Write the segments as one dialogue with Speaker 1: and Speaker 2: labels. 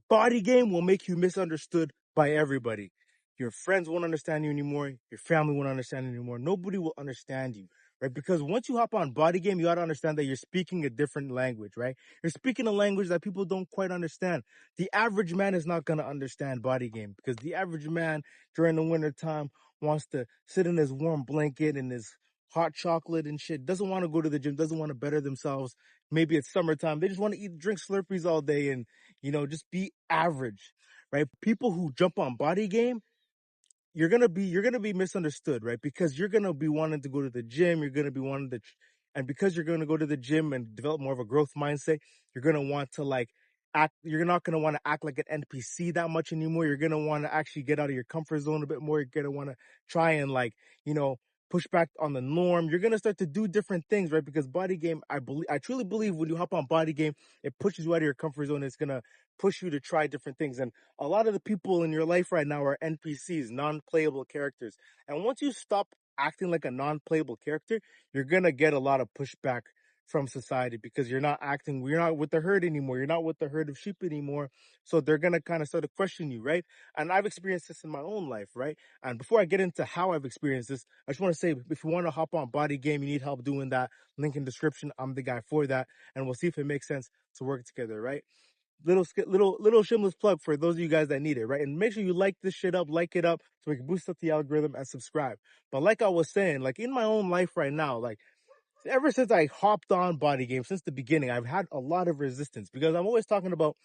Speaker 1: Body game will make you misunderstood by everybody. Your friends won't understand you anymore. Your family won't understand you anymore. Nobody will understand you, right? Because once you hop on body game, you got to understand that you're speaking a different language, right? You're speaking a language that people don't quite understand. The average man is not going to understand body game because the average man during the winter time wants to sit in his warm blanket and his hot chocolate and shit, doesn't want to go to the gym, doesn't want to better themselves. Maybe it's summertime. They just want to eat, drink Slurpees all day and, just be average, right? People who jump on body game, you're gonna be misunderstood, right? Because you're gonna be wanting to go to the gym, you're gonna be wanting to, and because you're gonna go to the gym and develop more of a growth mindset, you're gonna want to like act. You're not gonna want to act like an NPC that much anymore. You're gonna want to actually get out of your comfort zone a bit more. You're gonna want to try and like push back on the norm. You're gonna start to do different things, right? Because body game, I truly believe when you hop on body game, it pushes you out of your comfort zone. It's gonna push you to try different things. And a lot of the people in your life right now are NPCs, non-playable characters. And once you stop acting like a non-playable character, you're gonna get a lot of pushback from society because you're not with the herd anymore. You're not with the herd of sheep anymore. So they're gonna kind of start to question you, right? And I've experienced this in my own life, right? And before I get into how I've experienced this, I just want to say, if you want to hop on body game, you need help doing that, link in description. I'm the guy for that. And we'll see if it makes sense to work together, right? Little shameless plug for those of you guys that need it, right? And make sure you like this shit up, like it up, so we can boost up the algorithm and subscribe. But like I was saying, like in my own life right now, like ever since I hopped on body game, since the beginning, I've had a lot of resistance because I'm always talking about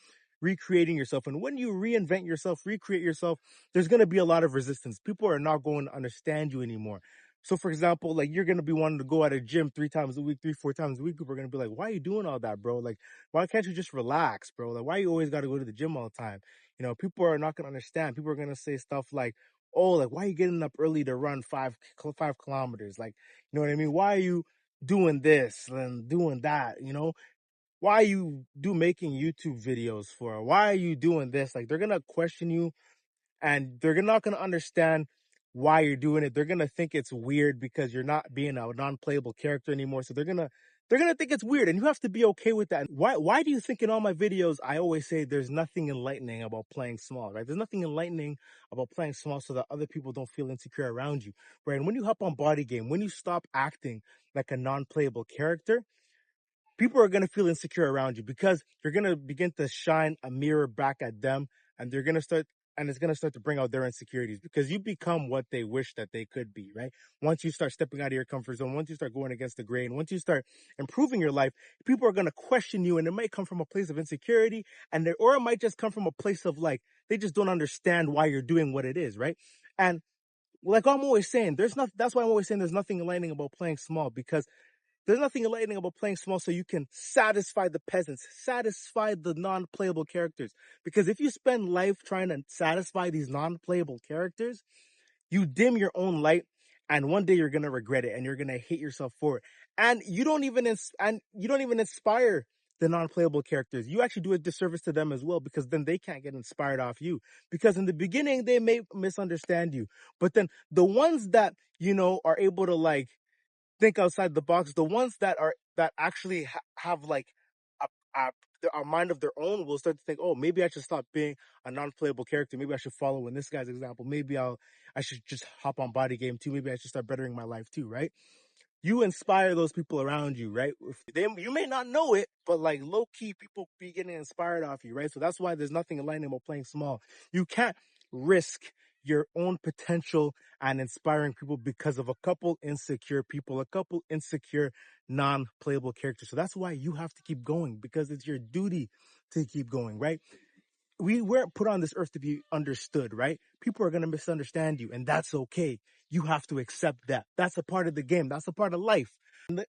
Speaker 1: recreating yourself. And when you reinvent yourself, recreate yourself, there's going to be a lot of resistance. People are not going to understand you anymore. So for example, like you're going to be wanting to go at a gym 3 times a week, 3, 4 times a week. People are going to be like, why are you doing all that, bro? Like, why can't you just relax, bro? Like, why you always got to go to the gym all the time? People are not going to understand. People are going to say stuff like, oh, like, why are you getting up early to run 5 kilometers? Like, you know what I mean? Why are you doing this and doing that? Why are you making YouTube videos for? Why are you doing this? Like, they're going to question you and they're not going to understand why you're doing it. They're going to think it's weird because you're not being a non-playable character anymore. So they're going to think it's weird, and you have to be okay with that. Why do you think in all my videos I always say there's nothing enlightening about playing small, right? There's nothing enlightening about playing small so that other people don't feel insecure around you, right? And when you hop on body game, when you stop acting like a non-playable character, people are going to feel insecure around you because you're going to begin to shine a mirror back at them, and it's going to start to bring out their insecurities because you become what they wish that they could be, right? Once you start stepping out of your comfort zone, once you start going against the grain, once you start improving your life, people are going to question you, and it might come from a place of insecurity, or it might just come from a place of like, they just don't understand why you're doing what it is, right? And like I'm always saying, that's why I'm always saying there's nothing enlightening about playing small, because there's nothing enlightening about playing small so you can satisfy the peasants, satisfy the non-playable characters. Because if you spend life trying to satisfy these non-playable characters, you dim your own light, and one day you're gonna regret it, and you're gonna hate yourself for it. And you don't even inspire the non-playable characters. You actually do a disservice to them as well, because then they can't get inspired off you. Because in the beginning they may misunderstand you, but then the ones that are able to like think outside the box, the ones that actually have like a, a mind of their own, will start to think, oh, maybe I should stop being a non-playable character. Maybe I should follow in this guy's example. Maybe I should just hop on body game too. Maybe I should start bettering my life too, right? You inspire those people around you, right? You may not know it, but like low key, people be getting inspired off you, right? So that's why there's nothing enlightening about playing small. You can't risk your own potential and inspiring people because of a couple insecure people, a couple insecure non-playable characters. So that's why you have to keep going, because it's your duty to keep going, right? We weren't put on this earth to be understood, right? People are going to misunderstand you, and that's okay. You have to accept that. That's a part of the game. That's a part of life.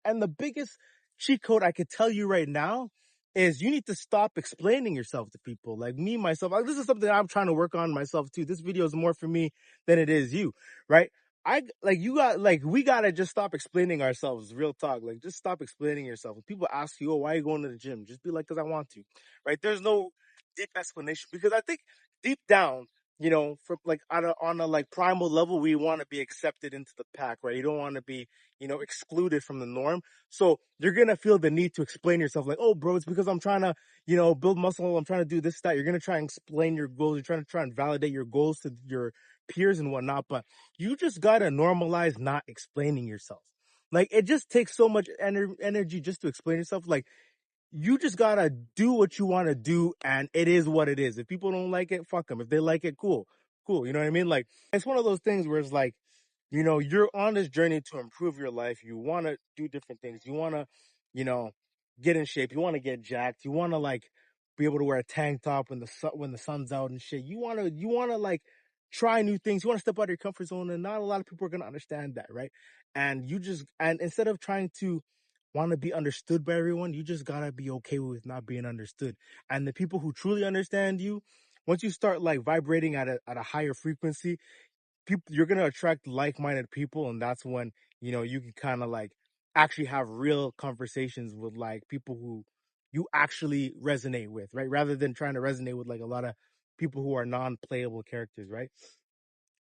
Speaker 1: And the biggest cheat code I could tell you right now is you need to stop explaining yourself to people. Like me, myself, this is something I'm trying to work on myself too. This video is more for me than it is you, right? We gotta just stop explaining ourselves. Real talk. Like, just stop explaining yourself. When people ask you, oh, why are you going to the gym? Just be like, because I want to, right? There's no deep explanation, because I think deep down, from like on a like primal level, we want to be accepted into the pack, right? You don't want to be, excluded from the norm. So you're gonna feel the need to explain yourself, like, oh, bro, it's because I'm trying to, build muscle. I'm trying to do this, that. You're gonna try and explain your goals. You're trying to try and validate your goals to your peers and whatnot. But you just gotta normalize not explaining yourself. Like it just takes so much energy just to explain yourself. Like you just gotta do what you want to do, and it is what it is. If people don't like it, fuck them. If they like it, cool, cool. You know what I mean? Like it's one of those things where it's like, you're on this journey to improve your life. You want to do different things. You want to, you know, get in shape. You want to get jacked. You want to like be able to wear a tank top when the sun's out and shit. You want to like try new things. You want to step out of your comfort zone, and not a lot of people are gonna understand that, right? And instead of trying to want to be understood by everyone, you just gotta be okay with not being understood. And the people who truly understand you, once you start like vibrating at a higher frequency, you're gonna attract like-minded people, and that's when you can kind of like actually have real conversations with like people who you actually resonate with, right? Rather than trying to resonate with like a lot of people who are non-playable characters, right?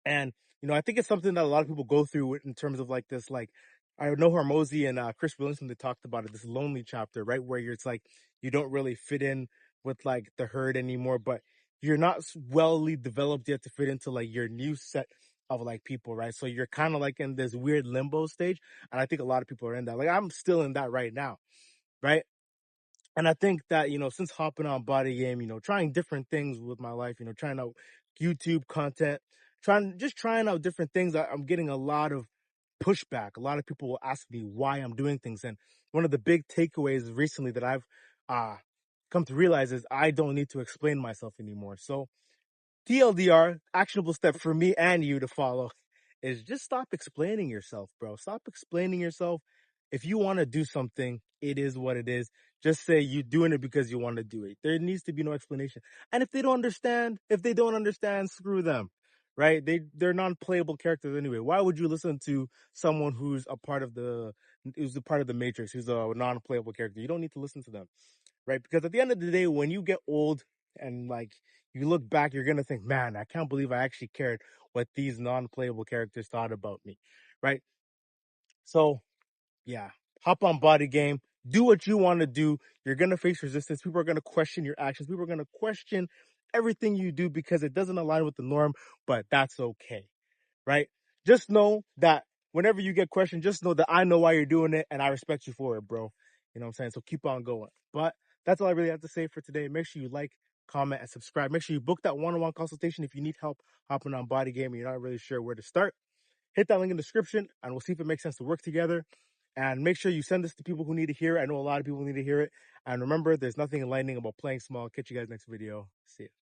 Speaker 1: And I think it's something that a lot of people go through in terms of like this, like I know Hormozy and Chris Williamson, they talked about it, this lonely chapter, right? Where it's like you don't really fit in with like the herd anymore, but you're not wellly developed yet to fit into like your new set of like people, right? So you're kind of like in this weird limbo stage. And I think a lot of people are in that. Like I'm still in that right now, right? And I think that, since hopping on Bodygame, trying different things with my life, trying out YouTube content, trying out different things, I'm getting a lot of pushback. A lot of people will ask me why I'm doing things. And one of the big takeaways recently that I've uh, come to realize is I don't need to explain myself anymore. So TLDR, actionable step for me and you to follow is just stop explaining yourself, bro. Stop explaining yourself. If you want to do something, it is what it is. Just say you're doing it because you want to do it. There needs to be no explanation. And if they don't understand, screw them, right? They're non-playable characters anyway. Why would you listen to someone who's a part of the Matrix, who's a non-playable character? You don't need to listen to them, right? Because at the end of the day, when you get old and like you look back, you're gonna think, man, I can't believe I actually cared what these non-playable characters thought about me, right? So yeah, hop on Bodygame, do what you want to do. You're gonna face resistance. People are gonna question your actions. People are gonna question everything you do because it doesn't align with the norm, but that's okay, right? Just know that whenever you get questioned, just know that I know why you're doing it and I respect you for it, bro. You know what I'm saying? So keep on going. But that's all I really have to say for today. Make sure you like, comment, and subscribe. Make sure you book that one-on-one consultation if you need help hopping on Bodygame and you're not really sure where to start. Hit that link in the description and we'll see if it makes sense to work together. And make sure you send this to people who need to hear it. I know a lot of people need to hear it. And remember, there's nothing enlightening about playing small. Catch you guys next video. See ya.